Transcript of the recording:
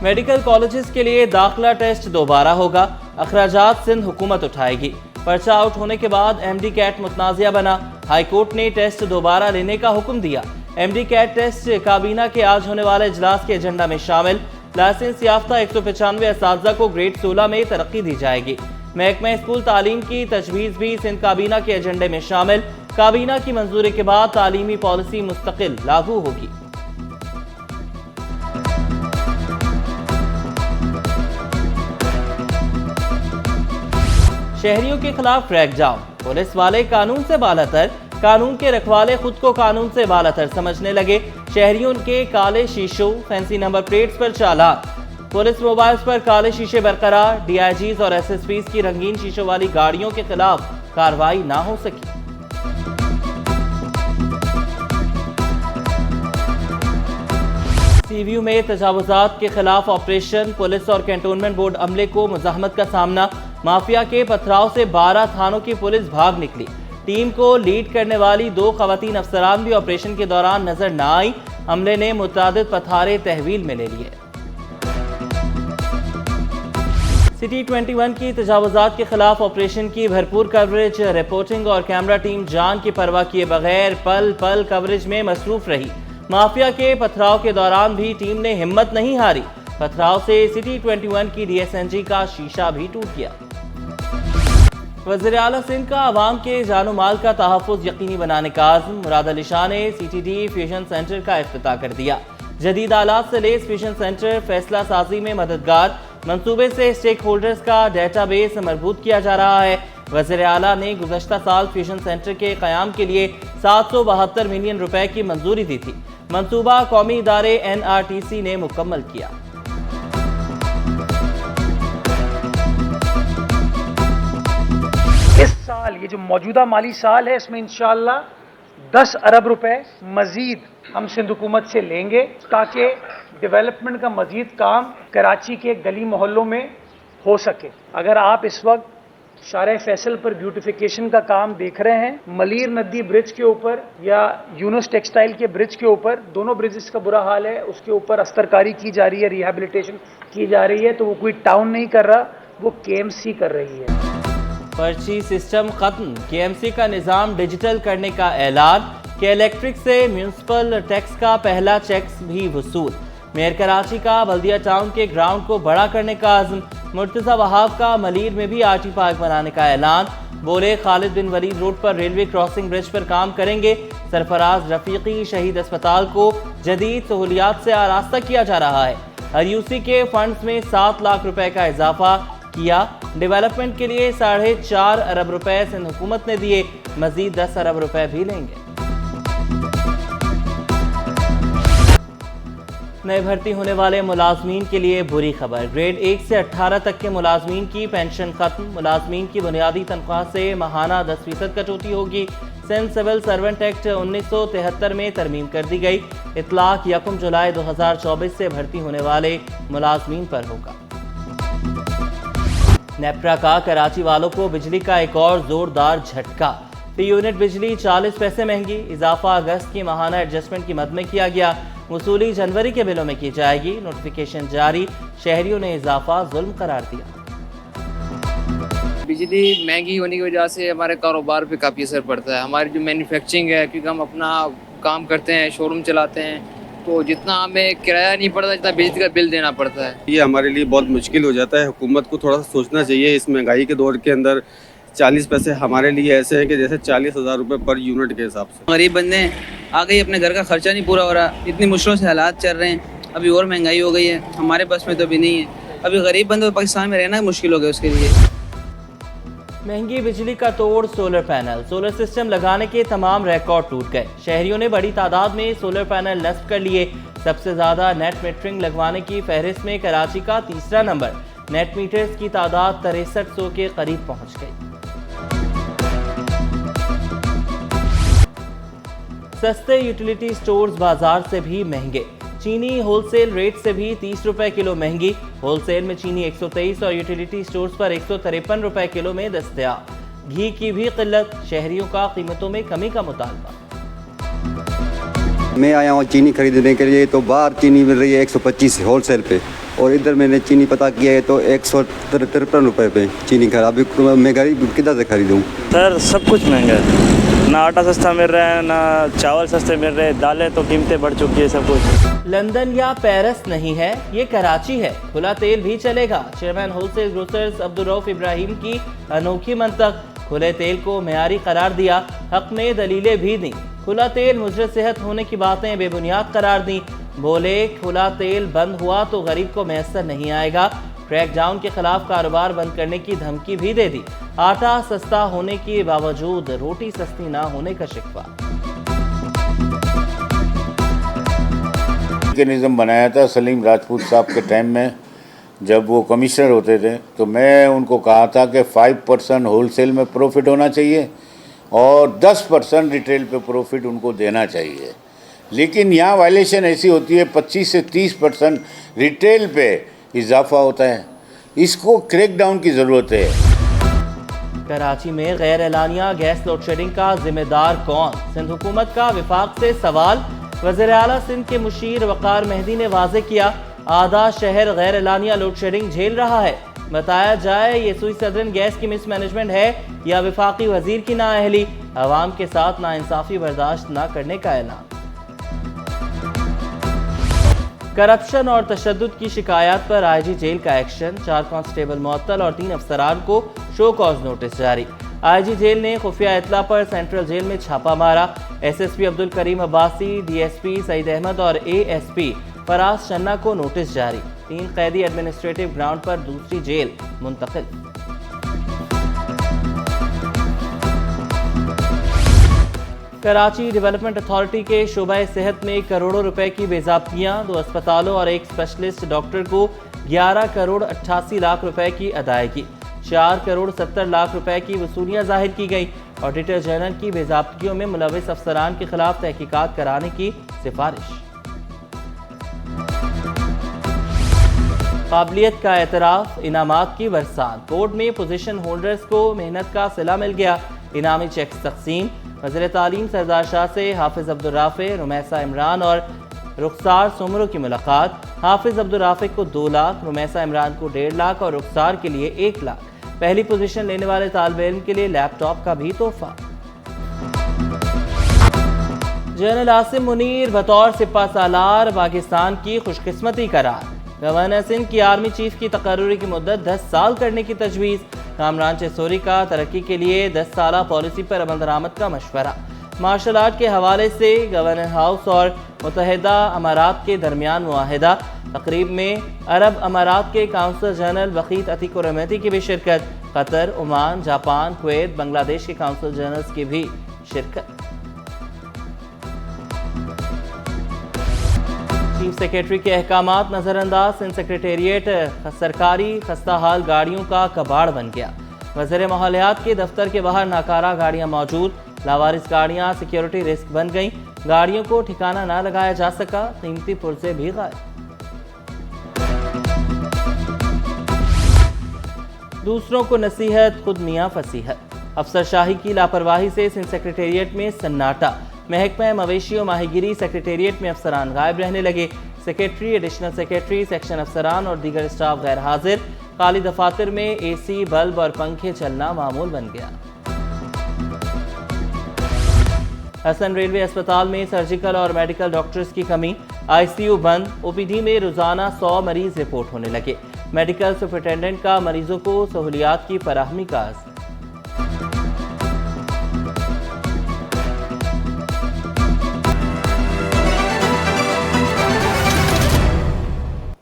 Medical colleges के लिए दाखिला टेस्ट दोबारा होगा, अखराजात सिंध हुकूमत उठाएगी। पर्चा आउट होने के बाद एमडी कैट मुतनाज़िया बना, हाईकोर्ट ने टेस्ट दोबारा लेने का हुक्म दिया। एमडी कैट टेस्ट काबीना के आज होने वाले इजलास के एजेंडा में शामिल। लाइसेंस याफ्ता 195 असातिज़ा को ग्रेड 16 में तरक्की दी जाएगी। महकमा स्कूल तालीम की तजवीज़ भी सिंध काबीना के एजेंडे में शामिल। काबीना की मंजूरी के बाद तालीमी पॉलिसी मुस्तकिल लागू होगी। शहरियों के खिलाफ क्रैकडाउन, पुलिस वाले कानून से बालातर, कानून के रखवाले खुद को कानून से बालातर समझने लगे। शहरियों के काले शीशों, फैंसी नंबर प्लेट्स पर चालान, पुलिस मोबाइल्स पर काले शीशे बरकरार। डीआईजीज और एसएसपीज की रंगीन शीशों वाली गाड़ियों के खिलाफ कार्रवाई ना हो सकी। सीव्यू में तजावुजात के खिलाफ ऑपरेशन, पुलिस और कैंटोनमेंट बोर्ड अमले को मुज़ाहमत का सामना। माफिया के पथराव से 12 थानों की पुलिस भाग निकली। टीम को लीड करने वाली 2 खवातीन अफसरान भी ऑपरेशन के दौरान नजर न आई। अमले ने मुतादिद पथारे तहवील में ले लिए। सिटी 21 की तजावुजात के खिलाफ ऑपरेशन की भरपूर कवरेज, रिपोर्टिंग और कैमरा टीम जान की परवाह किए बगैर पल पल कवरेज में मसरूफ रही। माफिया के पथराव के दौरान भी टीम ने हिम्मत नहीं हारी। पथराव से सिटी 21 की डीएसएनजी का शीशा भी टूट गया। वज़ीर आला सिंध का अवाम के जानो माल का तहफ़्फ़ुज़ यकीनी बनाने का आज़म। मुराद अली शाह ने सीटीडी फ्यूजन सेंटर का इफ्तिताह कर दिया। जदीद आलात से लेस फ्यूजन सेंटर फैसला साजी में मददगार। मंसूबे से स्टेक होल्डर्स का डेटाबेस मजबूत किया जा रहा है। वज़ीर आला ने गुज़श्ता साल फ्यूजन सेंटर के क़याम के लिए 772 मिलियन रुपए की मंजूरी दी थी। मंसूबा कौमी इदारे NRTC ने मुकम्मल किया। इस साल ये जो मौजूदा माली साल है, इसमें इंशाअल्लाह 10 अरब रुपए मजीद हम सिंध हुकूमत से लेंगे ताकि डेवलपमेंट का मजीद काम कराची के गली मोहल्लों में हो सके। अगर आप इस वक्त शारे फैसल पर ब्यूटिफिकेशन का काम देख रहे हैं, मलीर नदी ब्रिज के ऊपर या यूनुस टेक्सटाइल के ब्रिज के ऊपर, दोनों ब्रिजेस का बुरा हाल है, उसके ऊपर अस्तरकारी की जा रही है, रिहैबिलिटेशन की जा रही है। तो वो कोई टाउन नहीं कर रहा, वो KMC कर रही है। पर्ची सिस्टम खत्म, KMC का निज़ाम डिजिटल करने का ऐलान। के इलेक्ट्रिक से म्यूनसिपल टैक्स का पहला चेक्स भी वसूल। मेयर कराची का बल्दिया टाउन के ग्राउंड को बड़ा करने का आज़म। मुर्तज़ा वहाब का मलीर में भी RT पार्क बनाने का ऐलान। बोले खालिद बिन वलीद रोड पर रेलवे क्रॉसिंग ब्रिज पर काम करेंगे। सरफराज रफीकी शहीद अस्पताल को जदीद सहूलियात से आरास्ता किया जा रहा है। RUC के फंड्स में 7 लाख रुपए का इजाफा किया। डेवलपमेंट के लिए 4.5 अरब रुपए सिंध हुकूमत ने दिए, मजीद 10 अरब रुपए भी लेंगे। नए भर्ती होने वाले मुलाजमीन के लिए बुरी खबर, ग्रेड 1 से 18 तक के मुलाजमीन की पेंशन खत्म। मुलाजमीन की बुनियादी तनख्वाह से माहाना 10% कटौती होगी। सिंध सिविल सर्वेंट एक्ट 1973 में तरमीम कर दी गई। इतलाक 1 जुलाई 2024 से भर्ती होने वाले मुलाजमीन पर होगा। नेप्रा का कराची वालों को बिजली का एक और जोरदार झटका। फी यूनिट बिजली 40 पैसे महंगी। इजाफा अगस्त की माहाना एडजस्टमेंट की मद में किया गया। वसूली जनवरी के बिलों में की जाएगी। नोटिफिकेशन जारी। शहरियों ने इजाफा जुल्म करार दिया। बिजली महंगी होने की वजह से हमारे कारोबार पे काफ़ी असर पड़ता है। हमारी जो मैन्युफैक्चरिंग है, क्योंकि हम अपना काम करते हैं, शोरूम चलाते हैं, तो जितना हमें किराया नहीं पड़ता, जितना बिजली का बिल देना पड़ता है। ये हमारे लिए बहुत मुश्किल हो जाता है। हुकूमत को थोड़ा सा सोचना चाहिए। इस महंगाई के दौर के अंदर 40 पैसे हमारे लिए ऐसे हैं कि जैसे 40,000 रुपये पर यूनिट के हिसाब से। गरीब बंदे आ गई, अपने घर का खर्चा नहीं पूरा हो रहा, इतनी मुश्किलों से हालात चल रहे हैं। अभी और महंगाई हो गई है, हमारे बस में तो अभी नहीं है। अभी गरीब बंदे पाकिस्तान में रहना मुश्किल हो गया उसके लिए। महंगी बिजली का तोड़ सोलर पैनल। सोलर सिस्टम लगाने के तमाम रिकॉर्ड टूट गए। शहरियों ने बड़ी तादाद में सोलर पैनल नस्ब कर लिए। सबसे ज्यादा नेट मीटरिंग लगवाने की फहरिस्त में कराची का 3रा नंबर। नेट मीटर्स की तादाद 6300 के करीब पहुंच गई। सस्ते यूटिलिटी स्टोर्स बाजार से भी महंगे। चीनी होलसेल रेट से भी 30 रुपए किलो महंगी। होलसेल में चीनी 123 और यूटिलिटी स्टोर्स पर 153 रुपए किलो में दस्तयाब। घी की भी किल्लत। शहरियों का कीमतों में कमी का मुतालबा। मैं आया हूँ चीनी खरीदने के लिए, तो बाहर चीनी मिल रही है 125 होलसेल पे, और इधर मैंने चीनी पता किया है तो 153 रुपये पे चीनी खराब। अभी मैं गरीब किधर से खरीदूँ? सर सब कुछ महंगा है, ना आटा सस्ता मिल रहा है, ना चावल सस्ते मिल रहे हैं, दालें तो कीमतें बढ़ चुकी है, सब कुछ। लंदन या पेरिस नहीं है, ये कराची है, खुला तेल भी चलेगा। Chairman wholesale grocers Abdul Rauf Ibrahim की अनोखी मंतक, खुले तेल को मेयारी करार दिया, हक में दलीलें भी दी। खुला तेल मुजर सेहत होने की बातें बेबुनियाद करार दी। बोले खुला तेल बंद हुआ तो गरीब को मैसर नहीं आएगा। क्रैकडाउन के खिलाफ कारोबार बंद करने की धमकी भी दे दी। आटा सस्ता होने के बावजूद रोटी सस्ती ना होने का शिकवा। मैकेनिज्म बनाया था सलीम राजपूत साहब के टाइम में, जब वो कमिश्नर होते थे, तो मैं उनको कहा था कि 5% होलसेल में प्रॉफिट होना चाहिए और 10% रिटेल पे प्रॉफिट उनको देना चाहिए। लेकिन यहाँ वायलेशन ऐसी होती है 25 से 30% रिटेल पे इजाफा होता है। इसको क्रैकडाउन की ज़रूरत है। कराची में गैर एलानिया गैस लोड शेडिंग का जिम्मेदार कौन? सिंध हुकूमत का विफाक से सवाल। वज़ीर आला सिंध के मुशीर वक़ार मेहदी ने वाज़े किया, आधा शहर गैर एलानिया लोड शेडिंग झेल रहा है। बताया जाए ये सुई सदरन गैस की मिसमैनेजमेंट है या विफाकी वजीर की नाअहली। अवाम के साथ नाइंसाफ़ी बर्दाश्त न करने का ऐलान। करप्शन और तशद्दुद की शिकायत पर आईजी जेल का एक्शन। 4 कांस्टेबल मुअत्तल और 3 अफसरान को शो कॉज नोटिस जारी। आईजी जेल ने खुफिया इत्तला पर सेंट्रल जेल में छापा मारा। एसएसपी अब्दुल करीम अब्बासी, डीएसपी सईद अहमद और एएसपी फराज शन्ना को नोटिस जारी। 3 कैदी एडमिनिस्ट्रेटिव ग्राउंड पर दूसरी जेल मुंतकिल। कराची डेवलपमेंट अथॉरिटी के शोबा सेहत में करोड़ों रुपए की बेज़ाब्तियां। 2 अस्पतालों और 1 स्पेशलिस्ट डॉक्टर को 11 करोड़ 88 लाख रुपए की अदायगी। 4 करोड़ 70 लाख रुपए की वसूलियां जाहिर की गई। ऑडिटर जनरल की बेज़ाब्तियों में मुलविस अफसरान के खिलाफ तहकीकात कराने की सिफारिश। काबिलियत का एतराफ़, इनामात की बरसात। बोर्ड में पोजीशन होल्डर्स को मेहनत का सिला मिल गया। इनामी चेक्स तकसीम। वज़ीर तालीम सरदार शाह से हाफिज़ अब्दुल राफ़े, रुमैसा इमरान और रुखसार सुमरो की मुलाकात। हाफिज़ अब्दुल राफ़े को 2 लाख, रुमैसा इमरान को 1.5 लाख और रुखसार के लिए 1 लाख। पहली पोजीशन लेने वाले तालिब इल्म के लिए लैपटॉप का भी तोहफा। जनरल आसिम मुनीर बतौर सिपा सालार पाकिस्तान की खुशकिस्मती करार। गवर्नर सिंध की आर्मी चीफ की तकर्रुरी की मुद्दत 10 साल करने की तजवीज़। कामरान चेसोरी का तरक्की के लिए 10 साला पॉलिसी पर अमल दरामद का मशवरा। मार्शल आर्ट के हवाले से गवर्नर हाउस और मुत्तहिदा अमारात के दरमियान मुआहिदा। तकरीब में अरब अमारात के काउंसल जनरल वकीत अतीक रहमती की भी शिरकत। Qatar, Oman, Japan, Kuwait, Bangladesh के काउंसल जनरल्स की भी शिरकत। चीफ सेक्रेटरी के अहकामात नजरअंदाज। सिंध सेक्रेटेरिएट सरकारी खस्ता हाल गाड़ियों का कबाड़ बन गया। वज़ीर माहौलियात के दफ्तर के बाहर नाकारा गाड़ियां मौजूद। लावारिस गाड़ियां सिक्योरिटी रिस्क बन गईं। गाड़ियों को ठिकाना ना लगाया जा सका। कीमती पुर्जे भी गायब। दूसरों को नसीहत, खुद मियाँ फसीहत। अफसरशाही की लापरवाही से सिंध सेक्रेटेरिएट में सन्नाटा। महकमा मवेशी और माहीगिरी सेक्रेटेरिएट में अफसरान गायब रहने लगे। सेक्रेटरी, एडिशनल सेक्रेटरी, सेक्शन अफसरान और दीगर स्टाफ गैर हाजिर। खाली दफातर में एसी, बल्ब और पंखे चलना मामूल बन गया। हसन रेलवे अस्पताल में सर्जिकल और मेडिकल डॉक्टर्स की कमी। आईसीयू बंद। ओपीडी में रोजाना 100 मरीज रिपोर्ट होने लगे। मेडिकल सुपरिटेंडेंट का मरीजों को सहूलियात की फराहमी का आज़।